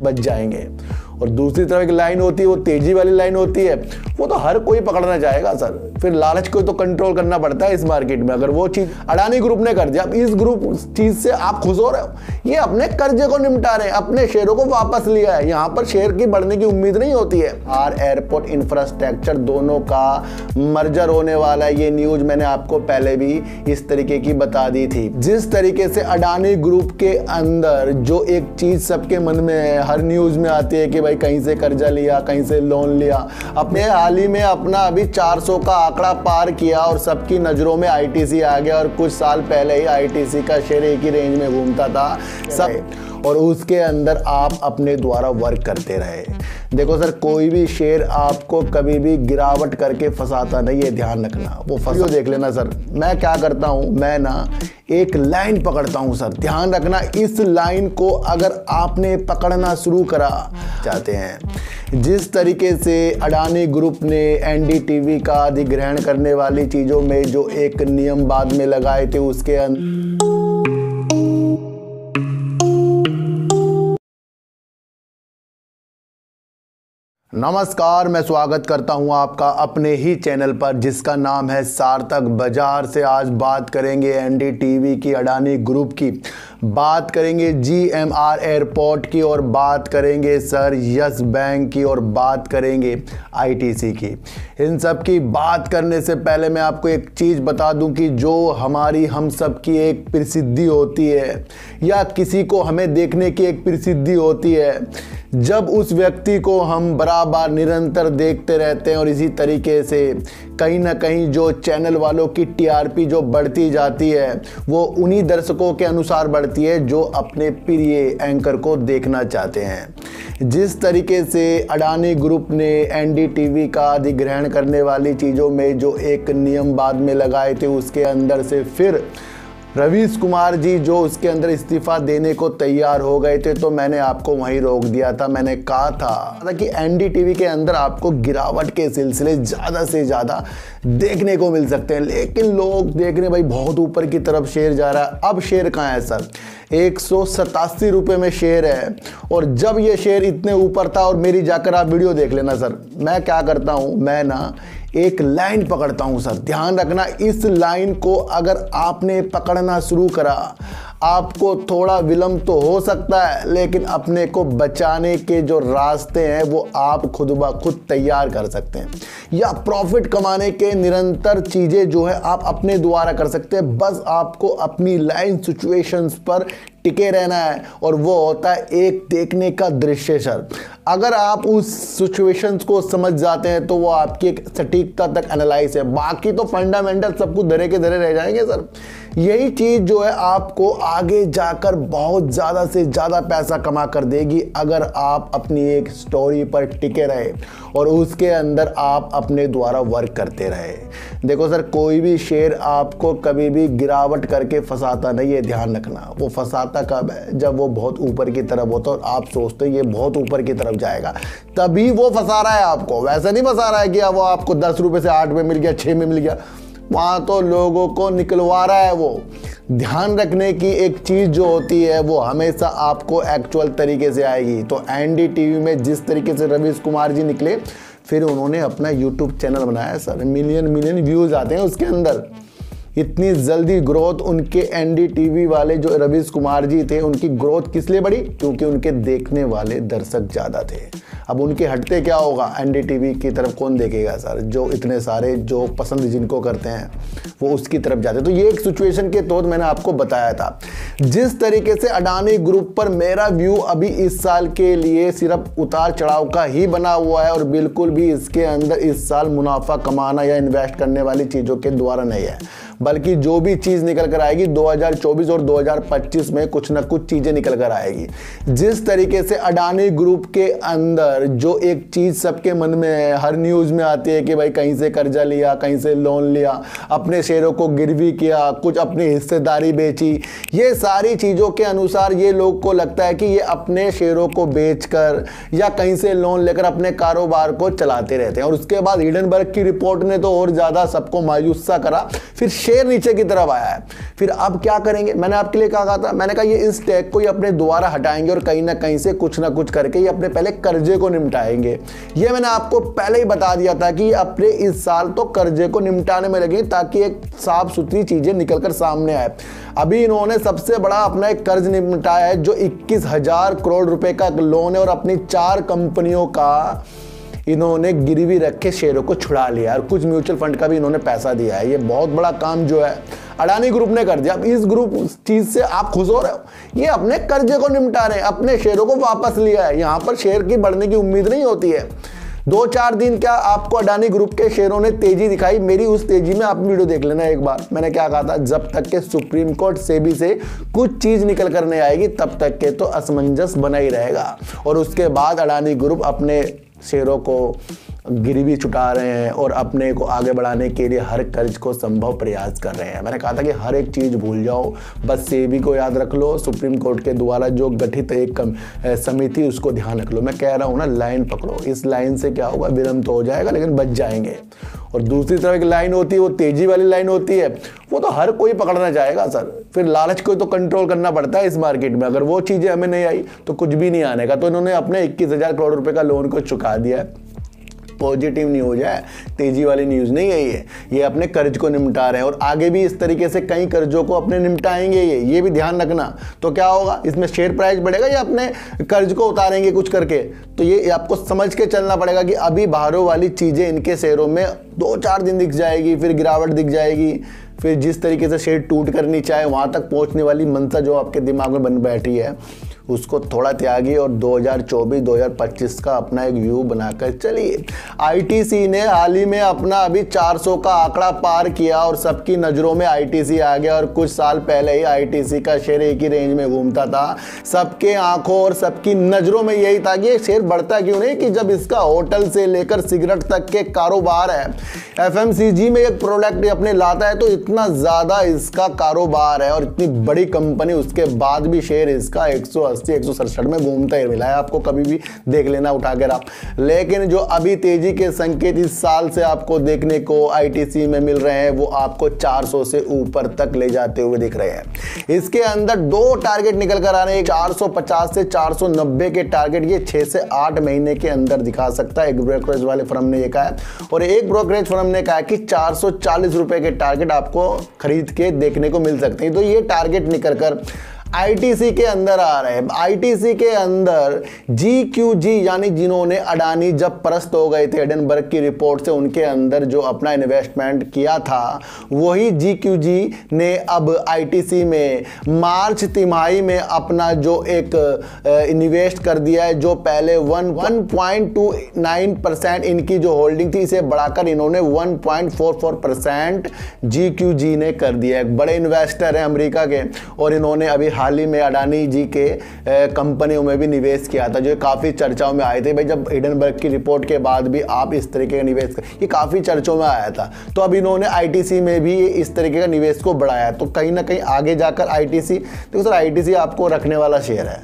बच जाएंगे। और दूसरी तरफ एक लाइन होती है, वो तेजी वाली लाइन होती है, वो तो हर कोई पकड़ना चाहेगा सर। फिर लालच को तो कंट्रोल करना पड़ता है इस मार्केट में। अगर वो चीज अडानी ग्रुप ने कर दिया, अब इस ग्रुप चीज से आप खुश हो रहे हो, ये अपने कर्जे को निपटा रहे हैं, अपने शेयरों को वापस लिया है, यहाँ पर शेयर की बढ़ने की उम्मीद नहीं होती है। आर एयरपोर्ट इंफ्रास्ट्रक्चर दोनों का मर्जर होने वाला है, ये न्यूज मैंने आपको पहले भी इस तरीके की बता दी थी। जिस तरीके से अडानी ग्रुप के अंदर जो एक चीज सबके मन में है, हर न्यूज में आती है कि भाई कहीं से कर्जा लिया, कहीं से लोन लिया, अपने हाल ही में अपना अभी 400 का आंकड़ा पार किया और सबकी नजरों में आईटीसी आ गया। और कुछ साल पहले ही आईटीसी का शेयर एक ही रेंज में घूमता था सब, और उसके अंदर आप अपने द्वारा वर्क करते रहे। देखो सर, कोई भी शेयर आपको कभी भी गिरावट करके फंसाता नहीं है, ध्यान रखना। वो फंसो देख लेना सर। मैं क्या करता हूं, मैं ना एक लाइन पकड़ता हूं सर, ध्यान रखना। इस लाइन को अगर आपने पकड़ना शुरू करा चाहते हैं, जिस तरीके से अडानी ग्रुप ने एनडीटीवी का अधिग्रहण करने वाली चीजों में जो एक नियम बाद में लगाए थे, उसके नमस्कार, मैं स्वागत करता हूं आपका अपने ही चैनल पर जिसका नाम है सार्थक बाजार से। आज बात करेंगे एनडीटीवी की, अडानी ग्रुप की, बात करेंगे जीएमआर एयरपोर्ट की, और बात करेंगे सर यस बैंक की, और बात करेंगे आईटीसी की। इन सब की बात करने से पहले मैं आपको एक चीज़ बता दूं कि जो हमारी हम सब की एक प्रसिद्धि होती है, या किसी को हमें देखने की एक प्रसिद्धि होती है, जब उस व्यक्ति को हम बराबर निरंतर देखते रहते हैं, और इसी तरीके से कहीं ना कहीं जो चैनल वालों की टीआरपी जो बढ़ती जाती है, वो उन्हीं दर्शकों के अनुसार बढ़ती है जो अपने प्रिय एंकर को देखना चाहते हैं। जिस तरीके से अडानी ग्रुप ने एनडीटीवी का अधिग्रहण करने वाली चीज़ों में जो एक नियम बाद में लगाए थे, उसके अंदर से फिर रवीश कुमार जी जो उसके अंदर इस्तीफा देने को तैयार हो गए थे, तो मैंने आपको वहीं रोक दिया था। मैंने कहा था कि एनडीटीवी के अंदर आपको गिरावट के सिलसिले ज़्यादा से ज़्यादा देखने को मिल सकते हैं, लेकिन लोग देख रहे भाई बहुत ऊपर की तरफ शेयर जा रहा है। अब शेयर कहाँ है सर? 187 रुपये में शेयर है, और जब ये शेयर इतने ऊपर था, और मेरी जाकर आप वीडियो देख लेना सर, मैं क्या करता हूँ, मैं ना एक लाइन पकड़ता हूं सर, ध्यान रखना। इस लाइन को अगर आपने पकड़ना शुरू करा, आपको थोड़ा विलंब तो हो सकता है, लेकिन अपने को बचाने के जो रास्ते हैं वो आप खुद ब खुद तैयार कर सकते हैं, या प्रॉफिट कमाने के निरंतर चीज़ें जो है आप अपने द्वारा कर सकते हैं। बस आपको अपनी लाइन सिचुएशंस पर टिके रहना है, और वो होता है एक देखने का दृश्य सर। अगर आप उस सिचुएशंस को समझ जाते हैं तो वो आपकी एक सटीकता तक एनालाइज है, बाकी तो फंडामेंटल सब कुछ धरे के धरे रह जाएंगे सर। यही चीज़ जो है आपको आगे जाकर बहुत ज़्यादा से ज़्यादा पैसा कमा कर देगी, अगर आप अपनी एक स्टोरी पर टिके रहे और उसके अंदर आप अपने द्वारा वर्क करते रहे। देखो सर, कोई भी शेयर आपको कभी भी गिरावट करके फंसाता नहीं है, ध्यान रखना। वो फंसाता कब है? जब वो बहुत ऊपर की तरफ होता है और आप सोचते हैं ये बहुत ऊपर की तरफ जाएगा, तभी वो फंसा रहा है आपको। वैसे नहीं फंसा रहा है कि वो आपको 10 रुपये से 8 में मिल गया, 6 में मिल गया, वहाँ तो लोगों को निकलवा रहा है वो। ध्यान रखने की एक चीज़ जो होती है वो हमेशा आपको एक्चुअल तरीके से आएगी। तो एनडीटीवी में जिस तरीके से रवीश कुमार जी निकले, फिर उन्होंने अपना यूट्यूब चैनल बनाया सर, मिलियन व्यूज़ आते हैं उसके अंदर। इतनी जल्दी ग्रोथ उनके एनडीटीवी वाले जो रवीश कुमार जी थे, उनकी ग्रोथ किस लिए बढ़ी? क्योंकि उनके देखने वाले दर्शक ज़्यादा थे। अब उनके हटते क्या होगा? एनडीटीवी की तरफ कौन देखेगा सर? जो इतने सारे जो पसंद जिनको करते हैं वो उसकी तरफ जाते। तो ये एक सिचुएशन के तौर मैंने आपको बताया था। जिस तरीके से अडानी ग्रुप पर मेरा व्यू अभी इस साल के लिए सिर्फ उतार चढ़ाव का ही बना हुआ है, और बिल्कुल भी इसके अंदर इस साल मुनाफा कमाना या इन्वेस्ट करने वाली चीज़ों के द्वारा नहीं है, बल्कि जो भी चीज़ निकल कर आएगी 2024 और 2025 में कुछ ना कुछ चीज़ें निकल कर आएगी। जिस तरीके से अडानी ग्रुप के अंदर अंदर जो एक चीज़ सबके मन में है, हर न्यूज़ में आती है कि भाई कहीं से कर्जा लिया, कहीं से लोन लिया, अपने शेयरों को गिरवी किया, कुछ अपनी हिस्सेदारी बेची, ये सारी चीज़ों के अनुसार ये लोग को लगता है कि ये अपने शेयरों को बेचकर या कहीं से लोन लेकर अपने कारोबार को चलाते रहते हैं। और उसके बाद हिडनबर्ग की रिपोर्ट ने तो और ज़्यादा सबको मायूस सा करा, फिर शेयर नीचे की तरफ आया है। फिर अब क्या करेंगे, मैंने आपके लिए कहा था, मैंने कहा ये इस टैग को ये अपने दोबारा हटाएंगे और कहीं ना कहीं से कुछ ना कुछ करके ये अपने पहले कर्जे को निपटाएंगे। ये मैंने आपको पहले ही बता दिया था कि अपने इस साल तो कर्जे को निपटाने में लगे ताकि एक साफ सुथरी चीजें निकलकर सामने आए। अभी इन्होंने सबसे बड़ा अपना एक कर्ज निपटाया है जो 21,000 करोड़ रुपए का लोन है और अपनी 4 कंपनियों का इन्होंने गिरवी रख के शेयरों को छुड़ा लिया और कुछ म्यूचुअल फंड का भी इन्होंने पैसा दिया है। ये बहुत बड़ा काम जो है अडानी ग्रुप ने कर दिया। अब इस ग्रुप चीज से आप खुश हो रहे हो, ये अपने कर्जे को निपटा रहे हैं, अपने शेयरों को वापस लिया है। यहाँ पर शेयर की बढ़ने की उम्मीद नहीं होती है। 2-4 दिन क्या आपको अडानी ग्रुप के शेयरों ने तेजी दिखाई, मेरी उस तेजी में आप वीडियो देख लेना एक बार। मैंने क्या कहा था, जब तक के सुप्रीम कोर्ट सेबी से कुछ चीज निकल कर नहीं आएगी तब तक के तो असमंजस बना ही रहेगा। और उसके बाद अडानी ग्रुप अपने शेयरों को गिरवी छुटा रहे हैं और अपने को आगे बढ़ाने के लिए हर कर्ज को संभव प्रयास कर रहे हैं। मैंने कहा था कि हर एक चीज़ भूल जाओ, बस सेबी को याद रख लो, सुप्रीम कोर्ट के द्वारा जो गठित एक समिति उसको ध्यान रख लो। मैं कह रहा हूँ ना, लाइन पकड़ो, इस लाइन से क्या होगा, विलंब तो हो जाएगा लेकिन बच जाएंगे। और दूसरी तरफ एक लाइन होती है, वो तेजी वाली लाइन होती है, वो तो हर कोई पकड़ना चाहेगा सर। फिर लालच को तो कंट्रोल करना पड़ता है इस मार्केट में। अगर वो चीज़ें हमें नहीं आई तो कुछ भी नहीं आने का। तो इन्होंने अपने 21,000 करोड़ रुपए का लोन को चुका दिया है। पॉजिटिव न्यूज है, तेजी वाली न्यूज नहीं है ये अपने कर्ज को निपटा रहे हैं और आगे भी इस तरीके से कई कर्जों को अपने निपटाएंगे। ये भी ध्यान रखना। तो क्या होगा, इसमें शेयर प्राइस बढ़ेगा या अपने कर्ज को उतारेंगे कुछ करके, तो ये आपको समझ के चलना पड़ेगा कि अभी बाहरों वाली चीजें इनके शेयरों में 2-4 दिन दिख जाएगी, फिर गिरावट दिख जाएगी, फिर जिस तरीके से शेयर टूट कर नीचे आए वहां तक पहुंचने वाली मंशा जो आपके दिमाग में बन बैठी है उसको थोड़ा त्यागी और 2024-2025 का अपना एक व्यू बनाकर चलिए। आईटीसी ने हाल ही में अपना अभी 400 का आंकड़ा पार किया और सबकी नज़रों में आईटीसी आ गया। और कुछ साल पहले ही आईटीसी का शेयर एक ही रेंज में घूमता था। सबके आंखों और सबकी नज़रों में यही था कि ये शेयर बढ़ता क्यों नहीं, कि जब इसका होटल से लेकर सिगरेट तक के कारोबार है, एफएमसीजी में एक प्रोडक्ट अपने लाता है तो इतना ज़्यादा इसका कारोबार है और इतनी बड़ी कंपनी, उसके बाद भी शेयर इसका 180-167 में घूमता ही मिला है। आपको कभी भी देख लेना उठा कर आप। लेकिन जो अभी तेजी के संकेत इस साल से आपको देखने को आईटीसी में मिल रहे हैं वो आपको 400 से ऊपर तक ले जाते हुए दिख रहे हैं। इसके अंदर 2 टारगेट निकल कर आ रहे हैं, 450 से 490 के टारगेट ये 6 से 8 महीने के अंदर दिखा सकता है। एक ब्रोकरेज वाले फर्म ने ये कहा है और एक ब्रोकरेज फर्म ने कहा कि 440 रुपए के टारगेट आपको खरीद के देखने को मिल सकते हैं। तो ये टारगेट निकल कर आईटीसी के अंदर आ रहे हैं। आईटीसी के अंदर जीक्यूजी यानी जिन्होंने अडानी जब परस्त हो गए थे हिडनबर्ग की रिपोर्ट से, उनके अंदर जो अपना इन्वेस्टमेंट किया था वही जीक्यूजी ने अब आईटीसी में मार्च तिमाही में अपना जो एक इन्वेस्ट कर दिया है। जो पहले 1.29% इनकी जो होल्डिंग थी इसे बढ़ाकर इन्होंने 1.44% जीक्यूजी ने कर दिया। एक बड़े इन्वेस्टर हैं अमेरिका के और इन्होंने अभी हाल ही में अडानी जी के कंपनियों में भी निवेश किया था जो काफ़ी चर्चाओं में आए थे। भाई जब हिडनबर्ग की रिपोर्ट के बाद भी आप इस तरीके का निवेश कर, ये काफ़ी चर्चों में आया था। तो अब इन्होंने आईटीसी में भी इस तरीके का निवेश को बढ़ाया। तो कहीं ना कहीं आगे जाकर आईटीसी, देखो सर आईटीसी आपको रखने वाला शेयर है,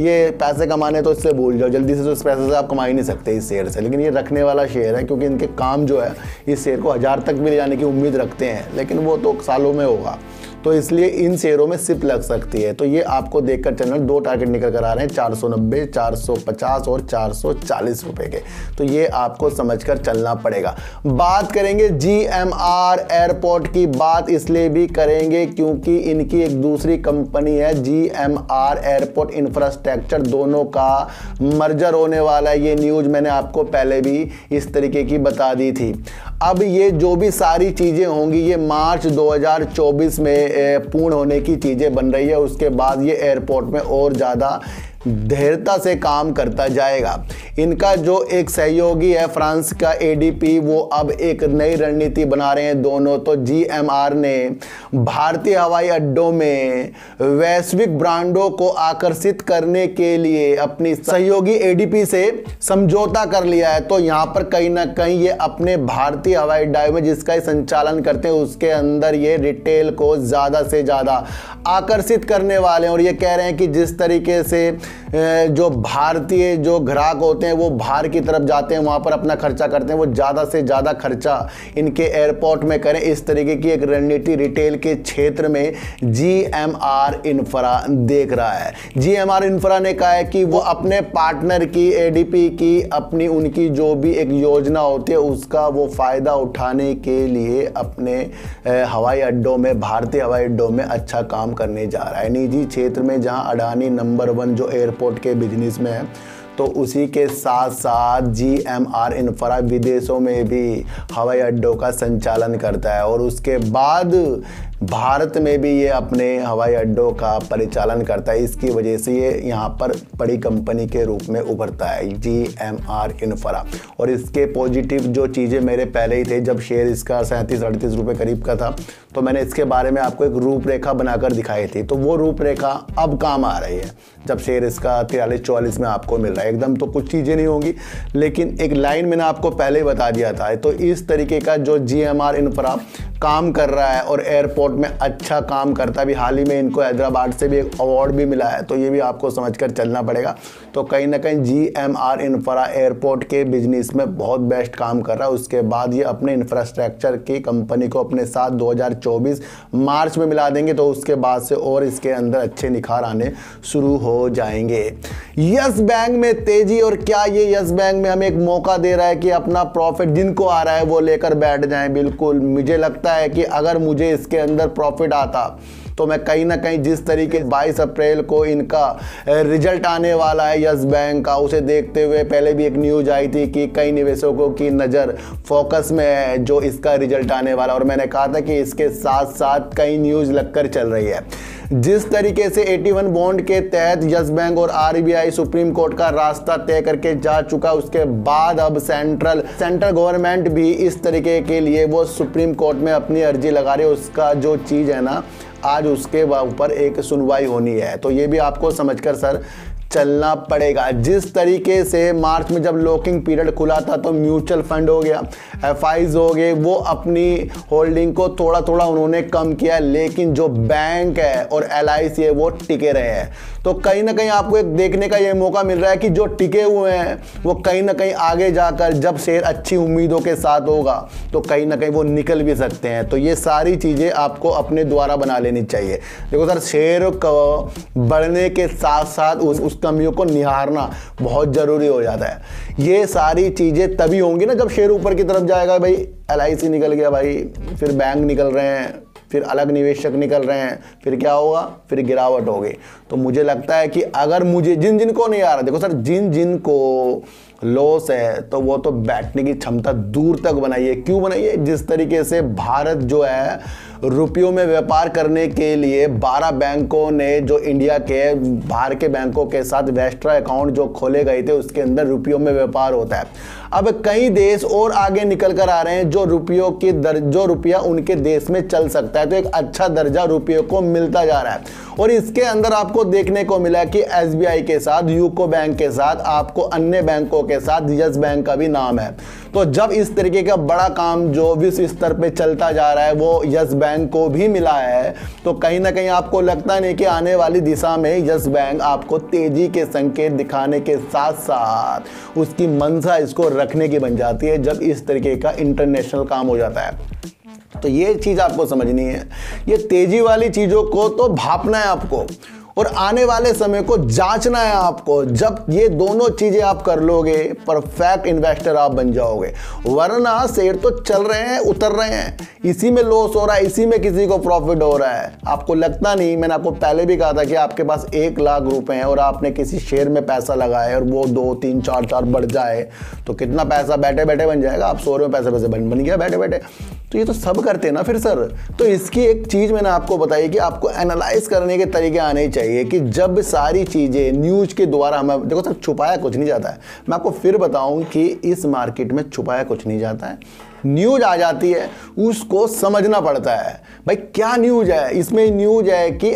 ये पैसे कमाने तो इससे भूल जाओ, जल्दी से तो इस पैसे से आप कमा ही नहीं सकते इस शेयर से, लेकिन ये रखने वाला शेयर है क्योंकि इनके काम जो है इस शेयर को 1000 तक भी ले जाने की उम्मीद रखते हैं, लेकिन वो तो सालों में होगा। तो इसलिए इन शेयरों में सिप लग सकती है। तो ये आपको देखकर चलना, 2 टारगेट निकल कर आ रहे हैं 490, 450 और 440 रुपए के। तो ये आपको समझकर चलना पड़ेगा। बात करेंगे जीएमआर एयरपोर्ट की, बात इसलिए भी करेंगे क्योंकि इनकी एक दूसरी कंपनी है जीएमआर एयरपोर्ट इंफ्रास्ट्रक्चर, दोनों का मर्जर होने वाला है। ये न्यूज मैंने आपको पहले भी इस तरीके की बता दी थी। अब ये जो भी सारी चीज़ें होंगी ये मार्च 2024 में पूर्ण होने की चीज़ें बन रही है। उसके बाद ये एयरपोर्ट में और ज़्यादा धैर्यता से काम करता जाएगा। इनका जो एक सहयोगी है फ्रांस का एडीपी, वो अब एक नई रणनीति बना रहे हैं दोनों। तो जीएमआर ने भारतीय हवाई अड्डों में वैश्विक ब्रांडों को आकर्षित करने के लिए अपनी सहयोगी एडीपी से समझौता कर लिया है। तो यहाँ पर कहीं ना कहीं ये अपने भारतीय हवाई अड्डे में जिसका संचालन करते हैं उसके अंदर ये रिटेल को ज़्यादा से ज़्यादा आकर्षित करने वाले हैं। और ये कह रहे हैं कि जिस तरीके से जो भारतीय जो ग्राहक होते हैं वो बाहर की तरफ जाते हैं, वहाँ पर अपना खर्चा करते हैं, वो ज़्यादा से ज़्यादा खर्चा इनके एयरपोर्ट में करें। इस तरीके की एक रणनीति रिटेल के क्षेत्र में जीएमआर इंफ्रा देख रहा है। जीएमआर इंफ्रा ने कहा है कि वो अपने पार्टनर की एडीपी की अपनी उनकी जो भी एक योजना होती है उसका वो फ़ायदा उठाने के लिए अपने हवाई अड्डों में, भारतीय हवाई अड्डों में अच्छा काम करने जा रहा है। निजी क्षेत्र में जहां अडानी नंबर 1 जो एयरपोर्ट के बिजनेस में है, तो उसी के साथ साथ जीएमआर इंफ्रा विदेशों में भी हवाई अड्डों का संचालन करता है और उसके बाद भारत में भी ये अपने हवाई अड्डों का परिचालन करता है। इसकी वजह से ये यहाँ पर बड़ी कंपनी के रूप में उभरता है जीएमआर इंफ्रा। और इसके पॉजिटिव जो चीज़ें मेरे पहले ही थे, जब शेयर इसका 37-38 रुपये करीब का था तो मैंने इसके बारे में आपको एक रूपरेखा बनाकर दिखाई थी। तो वो रूपरेखा अब काम आ रही है जब शेयर इसका 43-44 में आपको मिल रहा है। एकदम तो कुछ चीज़ें नहीं होंगी, लेकिन एक लाइन मैंने आपको पहले ही बता दिया था। तो इस तरीके का जो जीएमआर इंफ्रा काम कर रहा है और एयरपोर्ट में अच्छा काम करता है। भी हाल ही में इनको हैदराबाद से भी एक अवार्ड भी मिला है, तो ये भी आपको समझकर चलना पड़ेगा। तो कहीं ना कहीं जीएमआर इंफ्रा एयरपोर्ट के बिजनेस में बहुत बेस्ट काम कर रहा है। उसके बाद ये अपने इंफ्रास्ट्रक्चर की कंपनी को अपने साथ 2024 मार्च में मिला देंगे, तो उसके बाद से और इसके अंदर अच्छे निखार आने शुरू हो जाएंगे। यस बैंक में तेजी, और क्या ये यस बैंक में हमें एक मौका दे रहा है कि अपना प्रॉफिट जिनको आ रहा है वो लेकर बैठ जाएं। बिल्कुल मुझे लगता है कि अगर मुझे इसके अंदर प्रॉफिट आता तो मैं कहीं ना कहीं जिस तरीके 22 अप्रैल को इनका रिजल्ट आने वाला है यस बैंक का, उसे देखते हुए पहले भी एक न्यूज आई थी कि कई निवेशकों की नज़र फोकस में है जो इसका रिजल्ट आने वाला। और मैंने कहा था कि इसके साथ साथ कई न्यूज़ लगकर चल रही है। जिस तरीके से 81 बॉन्ड के तहत यस बैंक और आरबीआई सुप्रीम कोर्ट का रास्ता तय करके जा चुका, उसके बाद अब सेंट्रल गवर्नमेंट भी इस तरीके के लिए वो सुप्रीम कोर्ट में अपनी अर्जी लगा रही है। उसका जो चीज़ है ना, आज उसके ऊपर एक सुनवाई होनी है। तो ये भी आपको समझकर सर चलना पड़ेगा। जिस तरीके से मार्च में जब लॉकिंग पीरियड खुला था तो म्यूचुअल फंड हो गया, एफआईज हो गए, वो अपनी होल्डिंग को थोड़ा थोड़ा उन्होंने कम किया, लेकिन जो बैंक है और एलआईसी है वो टिके रहे हैं। तो कहीं ना कहीं आपको एक देखने का ये मौका मिल रहा है कि जो टिके हुए हैं वो कहीं ना कहीं आगे जाकर जब शेयर अच्छी उम्मीदों के साथ होगा तो कहीं ना कहीं वो निकल भी सकते हैं। तो ये सारी चीज़ें आपको अपने द्वारा बना लेनी चाहिए। देखो सर, शेयर को बढ़ने के साथ साथ उस कमियों को निहारना बहुत ज़रूरी हो जाता है। ये सारी चीज़ें तभी होंगी ना जब शेयर ऊपर की तरफ जाएगा। भाई एलआईसी निकल गया, भाई फिर बैंक निकल रहे हैं, फिर अलग निवेशक निकल रहे हैं, फिर क्या होगा, फिर गिरावट होगी। तो मुझे लगता है कि अगर मुझे जिन को नहीं आ रहा, देखो सर, जिन को लॉस है तो वो तो बैठने की क्षमता दूर तक बनाइए। क्यों बनाइए? जिस तरीके से भारत जो है रुपयों में व्यापार करने के लिए 12 बैंकों ने जो इंडिया के बाहर के बैंकों के साथ वेस्ट्रा अकाउंट जो खोले गए थे उसके अंदर रुपयों में व्यापार होता है। अब कई देश और आगे निकल कर आ रहे हैं जो रुपयों की जो रुपया उनके देश में चल सकता है, तो एक अच्छा दर्जा रुपयों को मिलता जा रहा है। और इसके अंदर आपको देखने को मिला कि एसबीआई के साथ, यूको बैंक के साथ, आपको अन्य बैंकों के साथ यस बैंक का भी नाम है। तो जब इस तरीके का बड़ा काम जो विश्व स्तर पे चलता जा रहा है वो यस बैंक को भी मिला है, तो कहीं ना कहीं आपको लगता नहीं कि आने वाली दिशा में यस बैंक आपको तेजी के संकेत दिखाने के साथ साथ उसकी मंशा इसको रखने की बन जाती है जब इस तरीके का इंटरनेशनल काम हो जाता है। तो ये चीज़ आपको समझनी है। ये तेजी वाली चीज़ों को तो भापना है आपको और आने वाले समय को जांचना है आपको। जब ये दोनों चीजें आप कर लोगे, परफेक्ट इन्वेस्टर आप बन जाओगे। वरना शेयर तो चल रहे हैं, उतर रहे हैं, इसी में लॉस हो रहा है, इसी में किसी को प्रॉफिट हो रहा है। आपको लगता नहीं, मैंने आपको पहले भी कहा था कि आपके पास 1 लाख रुपए हैं और आपने किसी शेयर में पैसा लगाया और वो 2, 3, 4 बढ़ जाए तो कितना पैसा बैठे बैठे बन जाएगा। आप 100 रुपये पैसे बन गया बैठे बैठे। तो ये तो सब करते हैं ना फिर सर। तो इसकी एक चीज़ मैंने आपको बताई कि आपको एनालाइज करने के तरीके आने चाहिए। चाहिए कि जब सारी चीज़ें न्यूज़ के द्वारा हमें, देखो सर छुपाया कुछ नहीं जाता है, मैं आपको फिर बताऊं कि इस मार्केट में छुपाया कुछ नहीं जाता है। न्यूज़ आ जाती है, उसको समझना पड़ता है भाई क्या न्यूज़ है। इसमें न्यूज़ है कि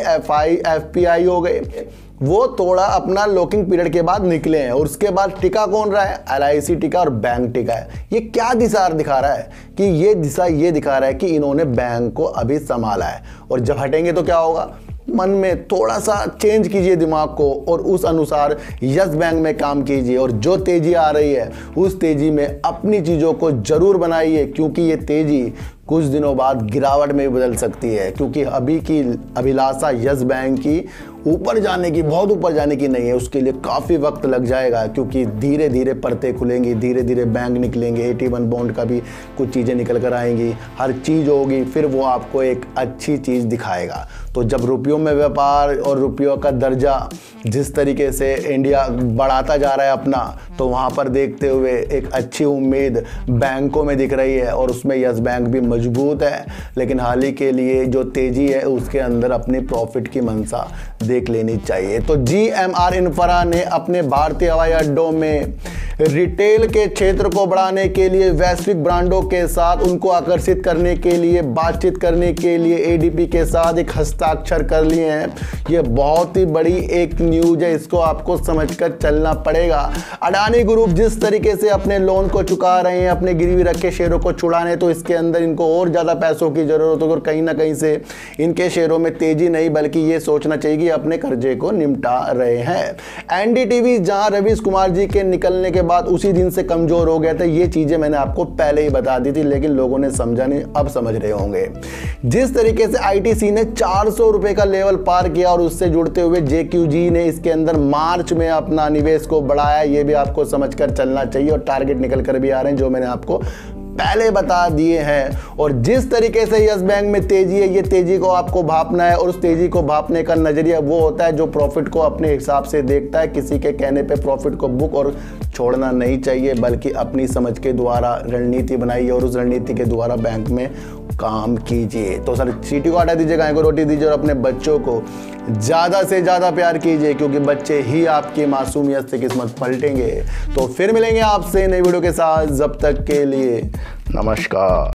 FPI हो गए, वो थोड़ा अपना लॉकिंग पीरियड के बाद निकले हैं, और उसके बाद टिका कौन रहा है, LIC टिका और बैंक टिका है। ये क्या दिशा दिखा रहा है कि ये दिशा ये दिखा रहा है कि इन्होंने बैंक को अभी संभाला है, और जब हटेंगे तो क्या होगा। मन में थोड़ा सा चेंज कीजिए दिमाग को और उस अनुसार यस बैंक में काम कीजिए, और जो तेजी आ रही है उस तेजी में अपनी चीज़ों को जरूर बनाइए, क्योंकि ये तेजी कुछ दिनों बाद गिरावट में भी बदल सकती है। क्योंकि अभी की अभिलाषा यस बैंक की ऊपर जाने की, बहुत ऊपर जाने की नहीं है, उसके लिए काफ़ी वक्त लग जाएगा, क्योंकि धीरे धीरे परतें खुलेंगी, धीरे धीरे बैंक निकलेंगे, 81 बॉन्ड का भी कुछ चीज़ें निकल कर आएंगी, हर चीज़ होगी, फिर वो आपको एक अच्छी चीज़ दिखाएगा। तो जब रुपयों में व्यापार और रुपयों का दर्जा जिस तरीके से इंडिया बढ़ाता जा रहा है अपना, तो वहाँ पर देखते हुए एक अच्छी उम्मीद बैंकों में दिख रही है, और उसमें यस बैंक भी मजबूत है। लेकिन हाल ही के लिए जो तेज़ी है उसके अंदर अपनी प्रॉफिट की मंशा देख लेनी चाहिए। तो GMR इंफ्रा ने अपने भारतीय हवाई अड्डों में रिटेल के क्षेत्र को बढ़ाने के लिए वैश्विक ब्रांडों के साथ उनको आकर्षित करने के लिए, बातचीत करने के लिए ADP के साथ एक हस्ताक्षर कर लिए हैं। ये बहुत ही बड़ी एक न्यूज़ है, इसको आपको समझकर चलना पड़ेगा। अडानी ग्रुप जिस तरीके से अपने लोन को चुका रहे हैं, अपने गिरवी रखे शेयरों को छुड़ाने, तो इसके अंदर इनको और ज़्यादा पैसों की ज़रूरत होगी, और कहीं ना कहीं से इनके शेयरों में तेज़ी नहीं बल्कि ये सोचना चाहिए कि अपने कर्जे को निपटा रहे हैं। NDTV जहां रवीश कुमार जी के निकलने के बाद उसी दिन से कमजोर हो गया था, ये चीजें मैंने आपको पहले ही बता दी थी, लेकिन लोगों ने समझा नहीं, अब समझ रहे होंगे। जिस तरीके से ITC ने 400 रुपए का लेवल पार किया, और उससे जुड़ते हुए JQG ने इसके अंदर मार्च में अपना निवेश को बढ़ाया, ये भी आपको समझकर चलना चाहिए, और टारगेट निकल कर भी आ रहे हैं जो मैंने आपको पहले बता दिए हैं। और जिस तरीके से यस बैंक में तेजी है, ये तेजी को आपको भापना है, और उस तेजी को भापने का नजरिया वो होता है जो प्रॉफिट को अपने हिसाब से देखता है। किसी के कहने पे प्रॉफिट को बुक और छोड़ना नहीं चाहिए, बल्कि अपनी समझ के द्वारा रणनीति बनाइए, और उस रणनीति के द्वारा बैंक में काम कीजिए। तो सर चीटी को हटा दीजिए, गाय को रोटी दीजिए, और अपने बच्चों को ज़्यादा से ज़्यादा प्यार कीजिए, क्योंकि बच्चे ही आपकी मासूमियत से किस्मत पलटेंगे। तो फिर मिलेंगे आपसे नई वीडियो के साथ, जब तक के लिए नमस्कार।